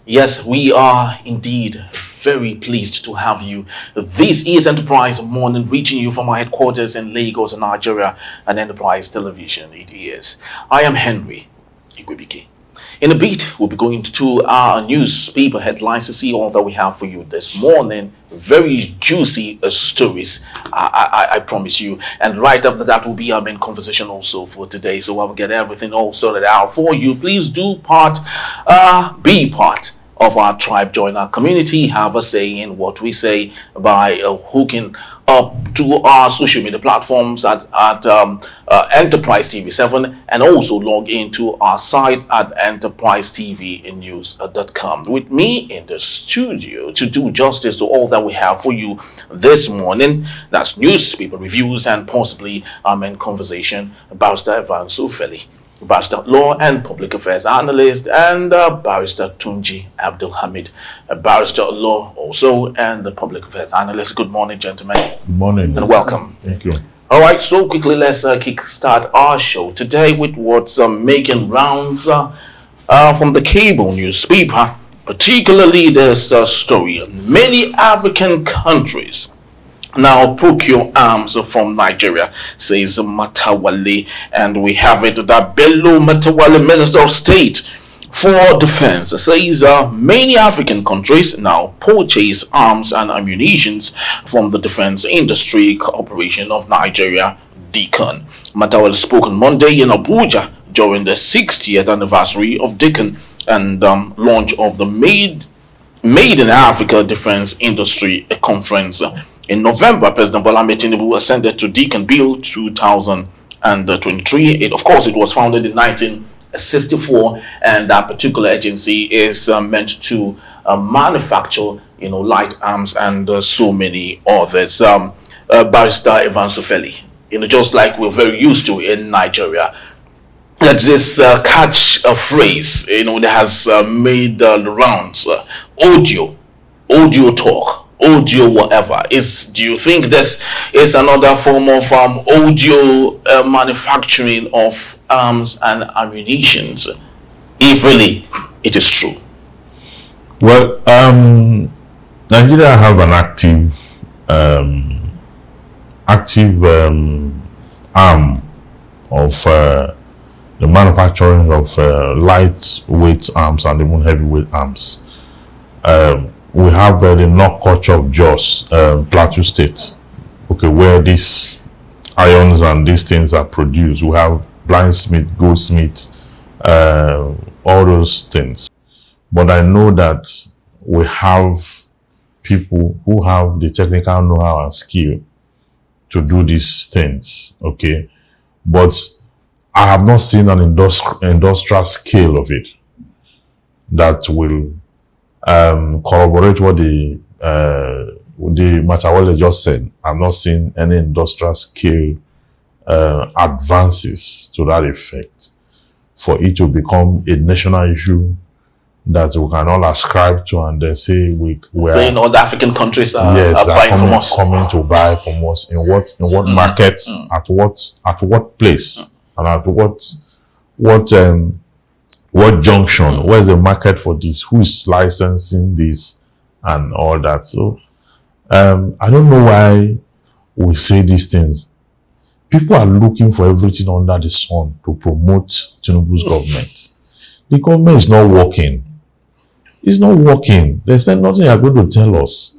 Yes, we are indeed very pleased to have you. This is Enterprise Morning, reaching you from our headquarters in Lagos, Nigeria, and Enterprise Television. It is. I am Henry Igwebike. In a bit, we'll be going to our newspaper headlines to see all that we have for you this morning. Very juicy stories, I promise you. And right after that will be our main conversation also for today. So I will get everything all sorted out for you. Please do be part of our tribe, join our community, have a say in what we say by hooking up to our social media platforms at Enterprise TV 7, and also log into our site at enterprisetvnews.com. With me in the studio to do justice to all that we have for you this morning, that's newspaper reviews and possibly our main conversation, Barrister Evans Ofeli, Barrister Law and Public Affairs Analyst, and Barrister Tunji Abdul Hamid, Barrister Law also and the Public Affairs Analyst. Good morning, gentlemen. Good morning. And welcome. Thank you. All right, so quickly let's kickstart our show today with what's making rounds from the cable newspaper. Particularly this story. Many African countries now procure arms from Nigeria, says Matawale, and we have it that Bello Matawale, Minister of State for Defense, says many African countries now purchase arms and ammunitions from the Defense Industry Corporation of Nigeria, DICON. Matawale spoke on Monday in Abuja during the 60th anniversary of DICON and launch of the Made in Africa Defense Industry Conference. In November, President Bola Ahmed Tinubu ascended to DICON Bill 2023. It was founded in 1964, and that particular agency is meant to manufacture, light arms and so many others. Barrister Evans Ofeli, just like we're very used to in Nigeria, that this catch a phrase, that has made the rounds, audio talk. Audio whatever. Do you think this is another form of audio manufacturing of arms and ammunitions, if really it is true? Well, Nigeria have an active arm of the manufacturing of lightweight arms and even heavyweight arms. We have the North Culture of Jos, Plateau State, where these irons and these things are produced. We have blindsmith, goldsmith, all those things. But I know that we have people who have the technical know-how and skill to do these things, But I have not seen an industrial scale of it that will corroborate what the Matawale just said. I've not seen any industrial scale advances to that effect for it to become a national issue that we can all ascribe to and then say we're saying all the African countries are buying from us, coming to buy from us in what markets, at what place, and at what junction, where's the market for this, who's licensing this and all that. So I don't know why we say these things. People are looking for everything under the sun to promote Tinubu's government. The government is not working. It's not working. There's nothing you're going to tell us.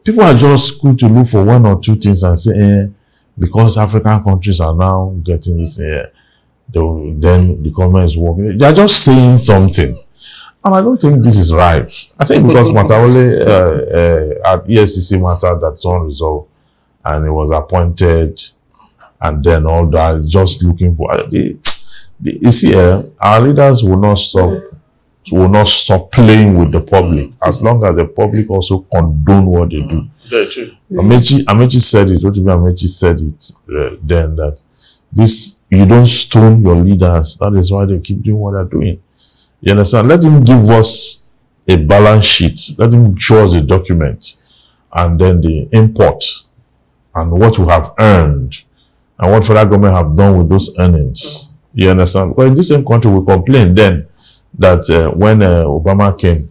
People are just going to look for one or two things and say, because African countries are now getting this, then the government is working. They are just saying something. And I don't think this is right. I think because Matawale at ESCC matter that's unresolved, and he was appointed, and then all that, just looking for you see, our leaders will not stop playing with the public as long as the public also condone what they do. Very true. Amechi said it. Amechi said it then that this, you don't stone your leaders. That is why they keep doing what they're doing. You understand? Let him give us a balance sheet. Let him show us a document, and then the import and what we have earned and what federal government have done with those earnings. You understand? Well, in this same country, we complained then that when Obama came,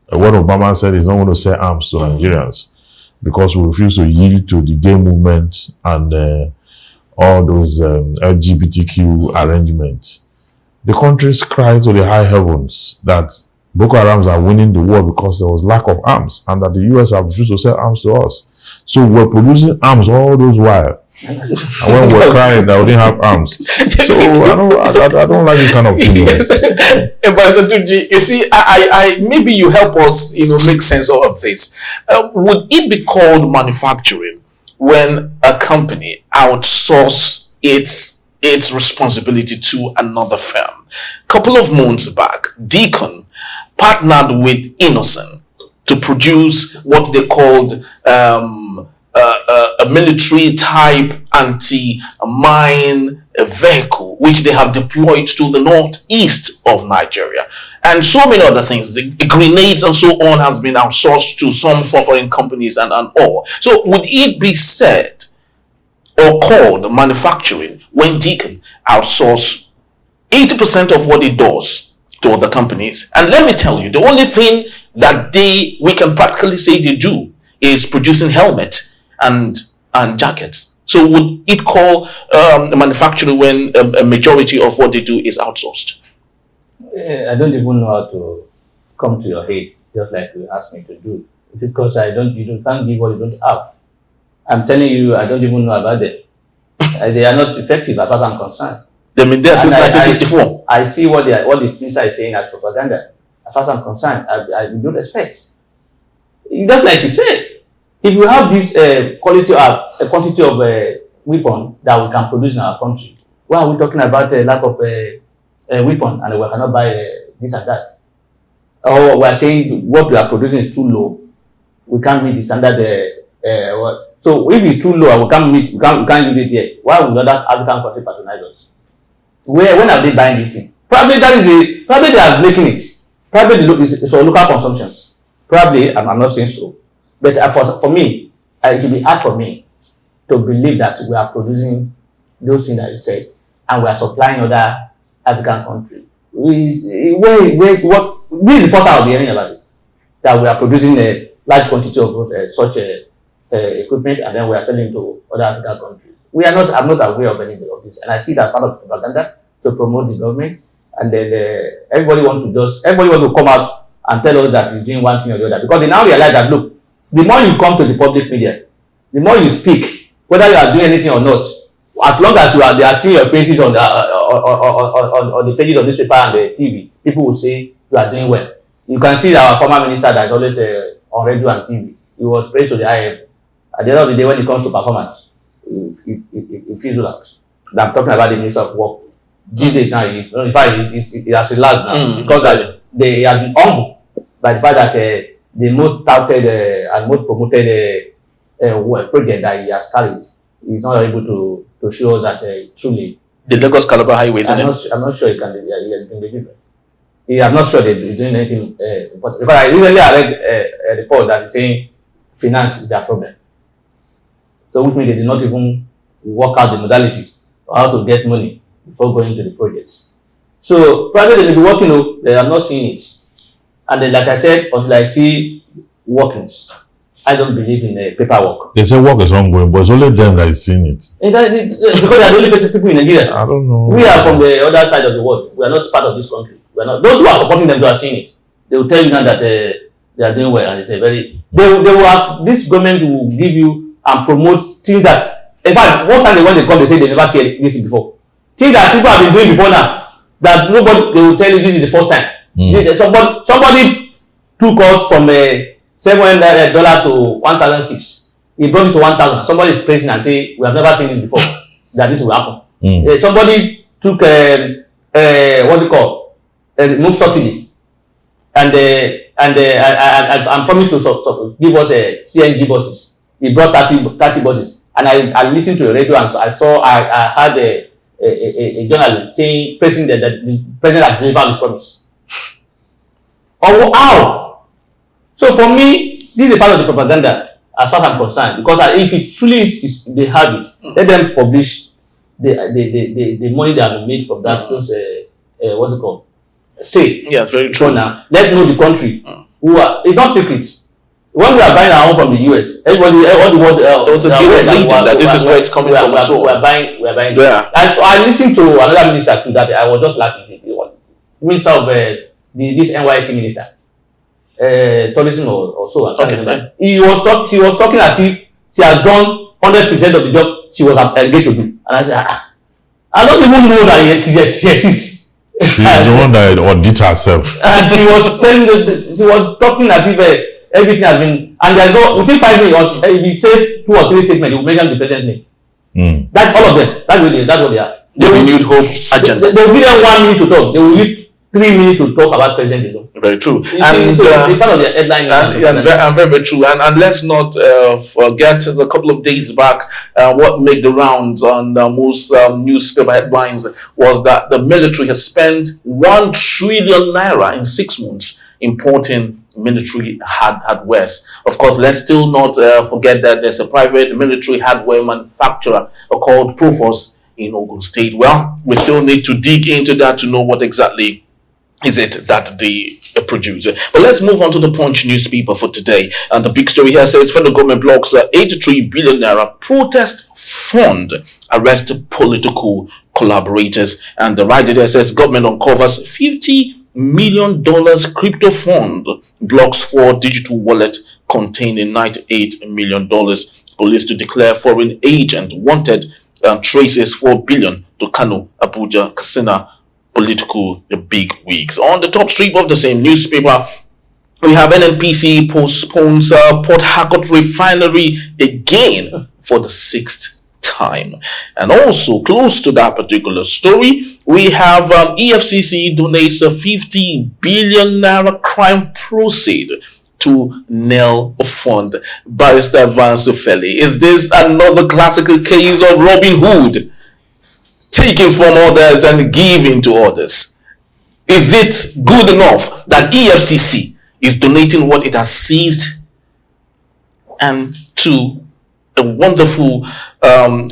What Obama said is not going to sell arms to Nigerians because we refuse to yield to the gay movement and all those LGBTQ arrangements. The countries cry to the high heavens that Boko Harams are winning the war because there was lack of arms and that the US have refused to sell arms to us. So we're producing arms all those while. And when we're crying that we didn't have arms. So I don't like this kind of thing. But Tunji, you see, I maybe you help us, make sense of this. Would it be called manufacturing when a company outsources its responsibility to another firm? A couple of months back, Deacon partnered with Innocent to produce what they called a military type anti-mine vehicle, which they have deployed to the northeast of Nigeria, and so many other things. The grenades and so on has been outsourced to some foreign companies and all. So would it be said or called manufacturing when Deacon outsources 80% of what it does to other companies? And let me tell you, the only thing that we can practically say they do is producing helmets and jackets. So would it call manufacturing when a majority of what they do is outsourced? I don't even know how to come to your head, just like you asked me to do, because you can't give what you don't have. I'm telling you, I don't even know about them. They are not effective as far as I'm concerned. They've been there since 1964. I see what the minister is saying as propaganda. As far as I'm concerned, I don't respect. Just like you said, if we have this quantity of weapon that we can produce in our country, why are we talking about a lack of weapon and we cannot buy this and that? Or we are saying what we are producing is too low. We can't meet the standard. So if it's too low and we can't use it here, why would other African countries patronize us? When are they buying this thing? Probably probably they are making it. Probably it's for local consumption. Probably, I'm not saying so. But for me, it will be hard for me to believe that we are producing those things that you said and we are supplying other African countries. This is the first time I'll be hearing about it. That we are producing a large quantity of such equipment and then we are selling to other African countries. I'm not aware of any of this. And I see that part of propaganda to promote the government. And then everybody want to come out and tell us that he's doing one thing or the other. Because they now realize that, look, the more you come to the public media, the more you speak, whether you are doing anything or not, as long as they are seeing your faces on the pages of newspaper and the TV, people will say you are doing well. You can see our former minister that is always on radio and TV. He was praised to the IM. At the end of the day, when it comes to performance, he fizzles out. I'm talking about the Minister of Work. These days now, in fact, he has relaxed now because he has been humbled by the fact that the most touted and most promoted project that he has carried, he's not able to show us that truly. The Lagos Calabar Highway, isn't it? I'm not sure he has been delivered. I'm not sure that he's doing anything important. Because I recently read a report that is saying finance is their problem. So which means they did not even work out the modality of how to get money before going to the projects. So probably they may be working, they are not seeing it. And then, like I said, until I see workings, I don't believe in paperwork. They say work is ongoing, but it's only them that is seeing it. Because they are the only people in Nigeria. I don't know. We are from the other side of the world. We are not part of this country. We are not. Those who are supporting them, they are seeing it. They will tell you now that they are doing well, and it's a very. They will have, this government will give you and promote things that. In fact, most time when they come, they say they never see this before. Things that people have been doing before now, that nobody, they will tell you this is the first time. Somebody took us from $700 to 1,006. He brought it to 1,000. Somebody is praising and say, we have never seen this before, that this will happen. Somebody took what's it called? Remove subsidy and promised to give us CNG buses. He brought 30 buses. And I listened to the radio and I heard a journalist saying, praising that the president has delivered his promise. Oh, how? So for me, this is a part of the propaganda as far as I'm concerned. Because if it truly is they have it, let them publish the money they have made from that. Those what's it called? Say. Yes, very true. Now, let know the country who are, it's not secret. When we are buying our home from the US, everybody, all the world, there was a given leading that this is where it's coming from. So we are buying. Yeah. And so I listened to another minister too that I was just laughing. Minister of this NYC minister, tourism or so. I can't remember. She was talking as if she has done 100% of the job she was engaged to do. And I said, I don't even know that she exists. She's the one that audit herself. And she was talking as if everything has been, and there's no, within 5 minutes, if he says 2 or 3 statements, he will mention the president's name. That's all of them. That's what they are. The renewed hope agenda. They will give them 1 minute to talk. They will use 3 minutes to talk about President Trump. Very true. And so it's part of their headline. And very true. And let's not forget a couple of days back, what made the rounds on most newspaper headlines was that the military has spent 1 trillion naira in 6 months importing military hardware. Of course, let's still not forget that there's a private military hardware manufacturer called Proforce in Ogun State. Well, we still need to dig into that to know what exactly is it that they produce. But let's move on to the Punch newspaper for today. And the big story here says federal government blocks 83 billion naira protest fund, arrest political collaborators. And the right there says government uncovers $50 million crypto fund, blocks for digital wallet containing $98 million. Police to declare foreign agent wanted, traces $4 billion to Kano, Abuja, Katsina political big wigs. On the top strip of the same newspaper, we have NNPC postpones Port Harcourt refinery again for the 6th time. And also close to that particular story, we have EFCC donates a 50 billion naira crime proceed to nail a fund. Barrister Vance Ofeli, is this another classical case of Robin Hood? Taking from others and giving to others. Is it good enough that EFCC is donating what it has seized and to a wonderful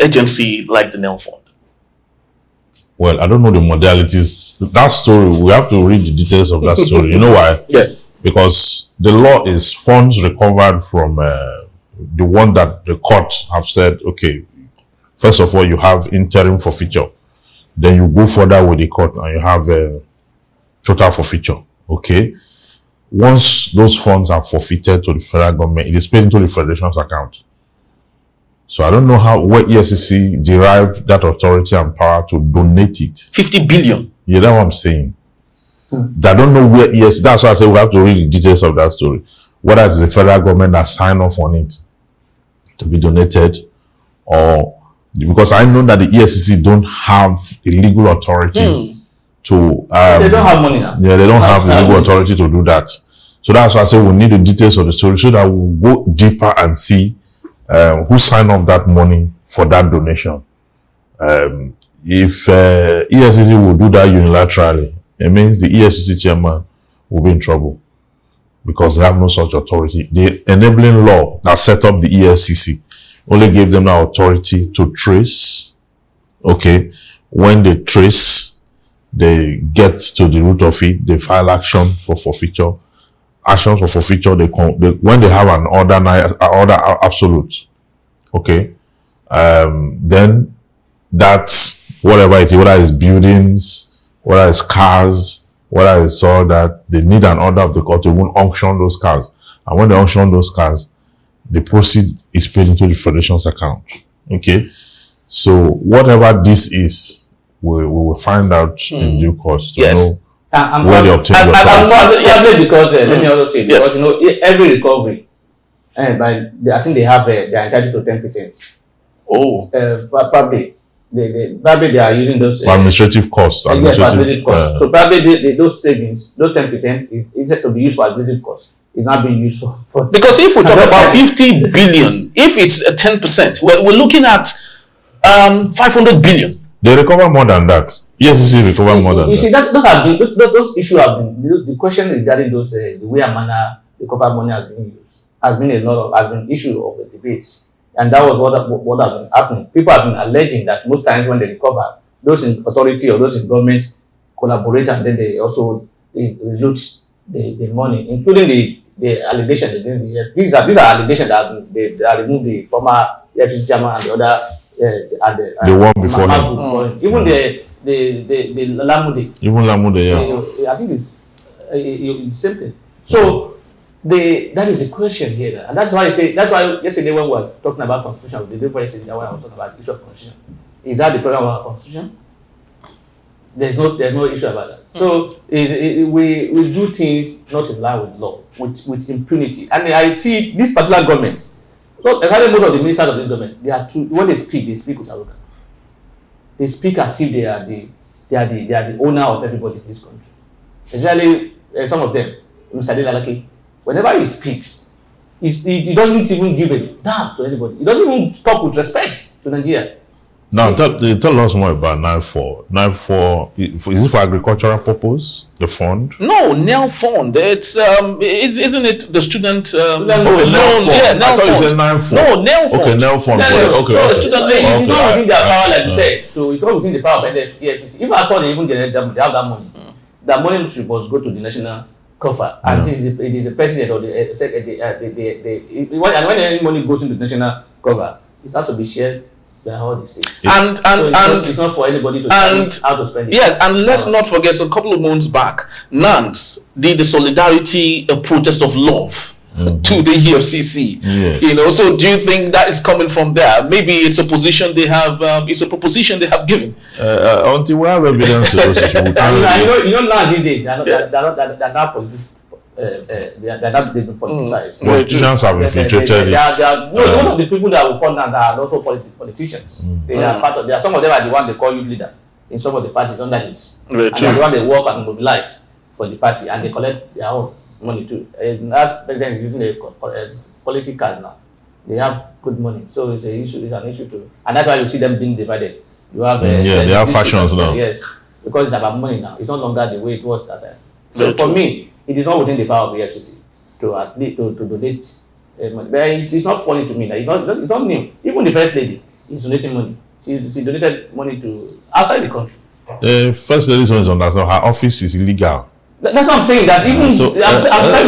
agency like the Nail Fund? Well, I don't know the modalities. That story, we have to read the details of that story. You know why? Yeah. Because the law is funds recovered from the one that the courts have said, okay, first of all, you have interim forfeiture. Then you go further with the court and you have a total forfeiture. Okay. Once those funds are forfeited to the federal government, it is paid into the federation's account. So I don't know where EFCC derived that authority and power to donate it. 50 billion. Yeah, that's what I'm saying. I don't know where EFCC, that's why I say we have to read the details of that story. Whether it's the federal government that signed off on it to be donated, or because I know that the EFCC don't have the legal authority to they don't have money now. Yeah, they don't have the legal authority to do that. So that's why I say we need the details of the story so that we'll go deeper and see who signed off that money for that donation. If EFCC will do that unilaterally, it means the EFCC chairman will be in trouble because they have no such authority. The enabling law that set up the EFCC only gave them the authority to trace. Okay, when they trace, they get to the root of it, they file action for forfeiture. Actions for forfeiture, when they have an order absolute, okay, then that's whatever it is, whether it's buildings, whether it's cars, whether it's all that, they need an order of the court to even auction those cars. And when they auction those cars, the proceed is paid into the federation's account. Okay, so whatever this is, we will find out in due course to know where they obtain the authority. Because let me also say, because you know every recovery, I think they have they are entitled to 10%. Oh, probably they are using those administrative costs. Administrative costs. So probably those savings, those 10% is instead to be used for administrative costs. It's not being used for because if we talk about 50 billion, if it's 10%, we're looking at 500 billion. They recover more than that. Yes, recover more than that. You see, those issues have been the question regarding those the way and manner recovered money has been used has been issue of the debates, and that was what has been happening. People have been alleging that most times when they recover, those in authority or those in government collaborate, and then they also loot the money, including the allegation against these are allegations that they removed the former FCC chairman and the other the one before him. Even the Lamude. Even Lamude, I think it's the same thing. So that is the question here, and that's why yesterday when we were talking about constitution, the day before yesterday when I was talking about the issue of constitution, is that the problem of our constitution? There's no issue about that. So we do things not in line with law, with impunity. And I see this particular government. So most of the ministers of the government, when they speak with arrogance. They speak as if they are the owner of everybody in this country. Especially some of them, Mr. Delalake, whenever he speaks, he doesn't even give a damn to anybody. He doesn't even talk with respect to Nigeria. Now, tell us more about 9-4. 9-4, is it for agricultural purpose, the fund? No, NEL fund. Isn't it the student loan? Yeah, NEL I thought fund. you said 9-4. No, NEL fund. Okay, NEL fund. Okay. Student loan. It's not within their power, like you said. It's not within the power of EFCC. Even I thought they even generate them, they have that money. That money should go to the national cover, and it is the president or and when any money goes into the national cover, it has to be shared by all the states. And it's not for anybody to decide how to spend it. Yes, and let's not forget, a couple of months back, Nance did the solidarity protest of love to the EFCC. Yes. So do you think that is coming from there? Maybe it's a position they have. It's a proposition they have given. Until we have evidence to those issues, now these days they're not politics. They're not politicized. Politicians have infiltrated it. Most of the people that will call now are also politicians. They are part of. Some of them are the one they call youth leader in some of the parties under it. And they're the one they work and mobilize for the party, and they collect their own money too. And as president is using a political card now, they have good money. So it's an issue too, and that's why you see them being divided. You have they have factions now. Yes, because it's about money now. It's no longer the way it was that time. So for me, it is not within the power of the FCC to donate money. But it's not funny to me that it's not new. Even the first lady is donating money. She donated money to outside the country. First lady is understand her office is illegal. That's what I'm saying. That even I'm trying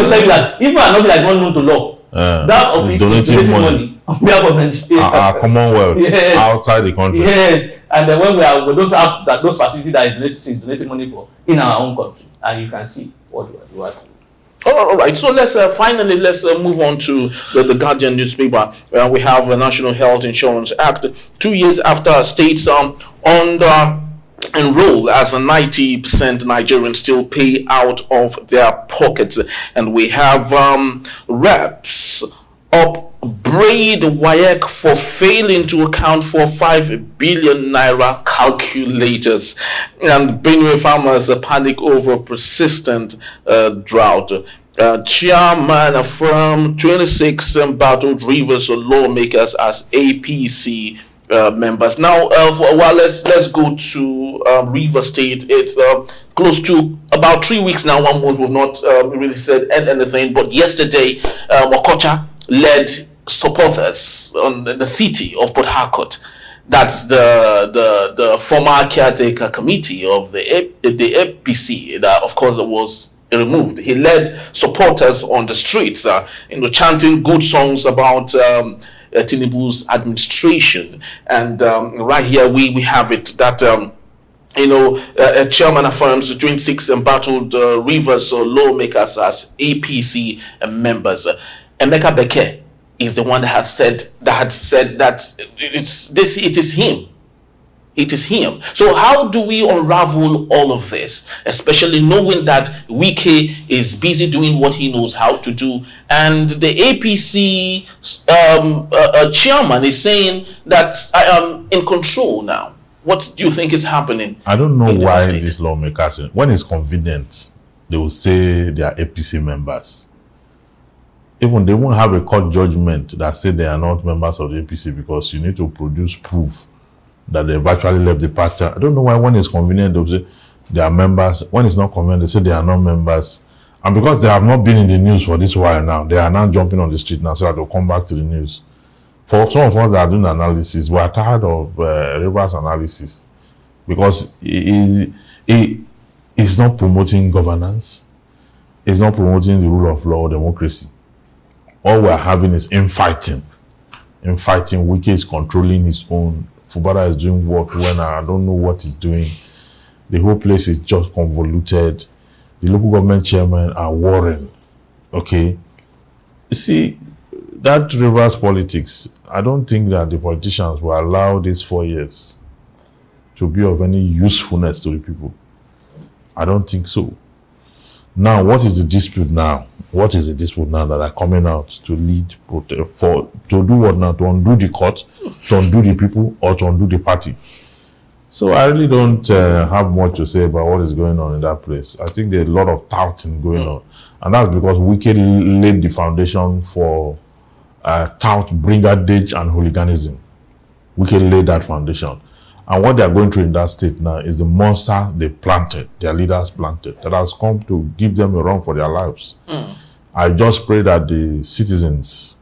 to tell you that even an office that is not known to law, that office is donating money on behalf of Nigeria. Our Commonwealth outside the country. Yes, and then when we don't have those facilities that is donating money for in our own country, and you can see what we are doing. All right. So let's finally move on to the Guardian newspaper. We have the National Health Insurance Act. 2 years after states enroll as 90% Nigerians still pay out of their pockets, and we have reps upbraid WAEC for failing to account for 5 billion naira calculators, and Benue farmers panic over persistent drought. Chairman affirmed 26 embattled Rivers lawmakers as APC members. Now, for a while, let's go to River State. It's close to about 3 weeks now. 1 month we've not really said anything. But yesterday, Okocha led supporters on the city of Port Harcourt. That's the former caretaker committee of the APC that, of course, was removed. He led supporters on the streets, chanting good songs about Tinubu's administration. And right here we have it that chairman affirms 26 embattled Rivers lawmakers as APC members. Emeka Beke is the one that had said that it is him. It is him. So how do we unravel all of this, especially knowing that Wike is busy doing what he knows how to do, and the APC chairman is saying that I am in control now? What do you think is happening? I don't know why these lawmakers, when it's convenient, they will say they are APC members. Even they won't have a court judgment that say they are not members of the APC, because you need to produce proof that they've actually left the party. I don't know why when it's convenient they'll say they are members. When it's not convenient, they say they are not members. And because they have not been in the news for this while now, they are now jumping on the street now so that they'll come back to the news. For some of us that are doing analysis, we are tired of reverse analysis, because it's not promoting governance. It's not promoting the rule of law or democracy. all we're having is infighting. Infighting. Wike is controlling his own. Fubara is doing work when I don't know what he's doing. The whole place is just convoluted. The local government chairmen are warring. Okay. You see, that reverse politics, I don't think that the politicians will allow these 4 years to be of any usefulness to the people. I don't think so. Now, what is the dispute now? What is the dispute now that are coming out to lead to do what now? To undo the court, to undo the people, or to undo the party? So I really don't have much to say about what is going on in that place. I think there's a lot of touting going on. And that's because Wike laid the foundation for tout, brigandage, and hooliganism. Wike laid that foundation. And what they are going through in that state now is the monster they planted, their leaders planted, that has come to give them a run for their lives. I just pray that the citizens,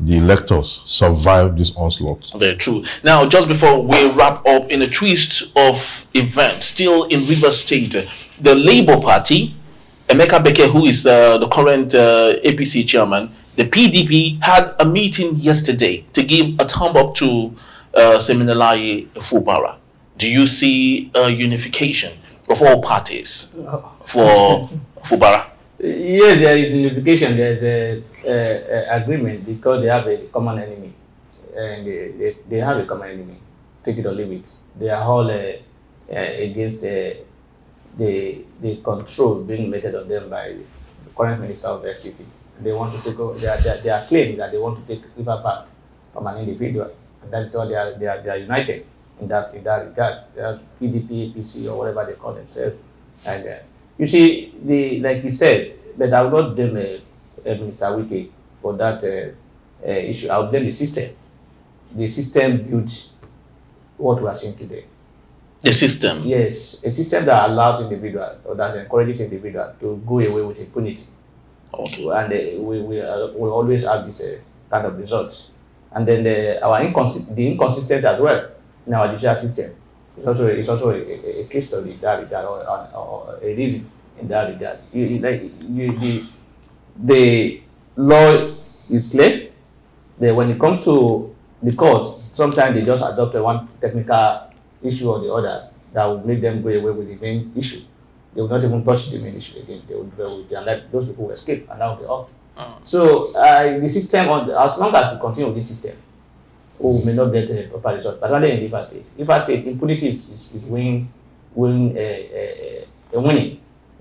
the electors, survive this onslaught. Very true. Now, just before we wrap up, in a twist of events, still in Rivers State, the Labour Party, Emeka Beke, who is the current APC chairman, the PDP had a meeting yesterday to give a thumb up to Seminalayi Fubara. Do you see a unification of all parties for Fubara? Yes, there is unification. There is a agreement because they have a common enemy, and they have a common enemy. Take it or leave it. They are all against the control being meted on them by the current minister of FCT. They want to take over. They are claiming that they want to take River Park from an individual, and that's why they are united in that regard. They have PDP, APC, or whatever they call themselves, and you see, like you said, but I will not blame Minister Wike for that issue. I will blame the system. The system built what we are seeing today. The system? Yes, a system that allows individual, or that encourages individual to go away with impunity. Okay. And we always have this kind of results. And then the inconsistency as well in our judicial system. It's also a case study in that regard, or a reason in that regard. The law is clear. When it comes to the court, sometimes they just adopt one technical issue or the other that will make them go away with the main issue. They will not even touch the main issue again. They will dwell with their life. Those people will escape, and that will be all. So the system, as long as we continue with this system, we may not get a proper result. But only in Rivers State. Rivers State, impunity is winning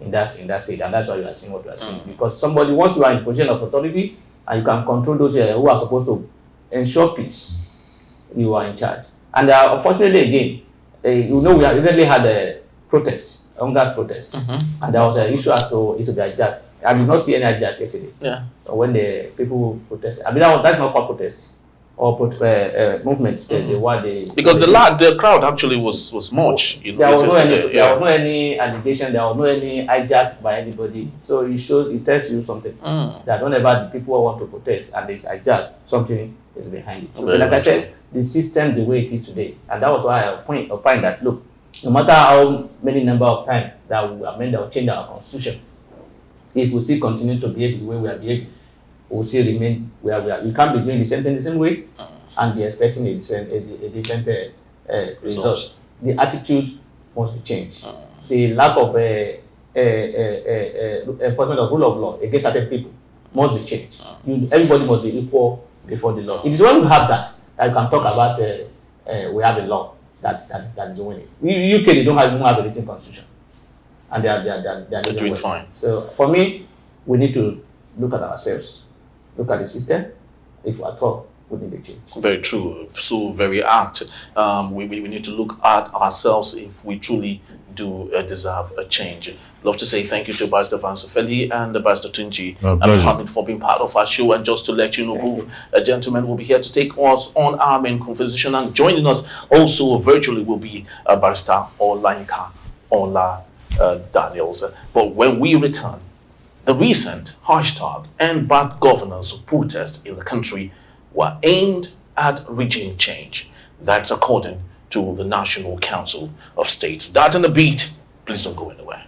in that state, and that's why you are seeing what you are seeing. Because somebody, once you are in position of authority and you can control those who are supposed to ensure peace, you are in charge. And unfortunately, again, we have recently had a protest, hunger protest, and there was an issue as to it to be hijacked. I did not see any hijack yesterday. Yeah. When the people protested, I mean that's not called protest or movement. Because the crowd actually was much. There was no any allegation. There was no any hijack by anybody. So it tells you something that whenever the people want to protest and there's hijack, something is behind it. So like I said, the system the way it is today, and that was why I find that look, no matter how many number of times that we amend or change our constitution, if we still continue to behave the way we are behaving, we will still remain where we are. We can't be doing the same thing the same way and be expecting a different result. The attitude must be changed. The lack of enforcement of rule of law against certain people must be changed. Everybody must be equal before the law. It is when we have that you can talk about we have a law that is doing it. UK, they don't even have a written constitution, and they are doing fine. So for me, we need to look at ourselves, look at the system. If we are tough, we need a change. Very true. So very apt. We need to look at ourselves if we truly do deserve a change. Love to say thank you to Barrister Fansofeli and Barrister Tunji and Mohammed for being part of our show. And just to let you know, both gentlemen will be here to take us on our main conversation. And joining us also virtually will be Barrister Olayinka Ola Daniels. But when we return, the recent hashtag and bad governance protests in the country were aimed at regime change. That's according to the National Council of States. That and the beat. Please don't go anywhere.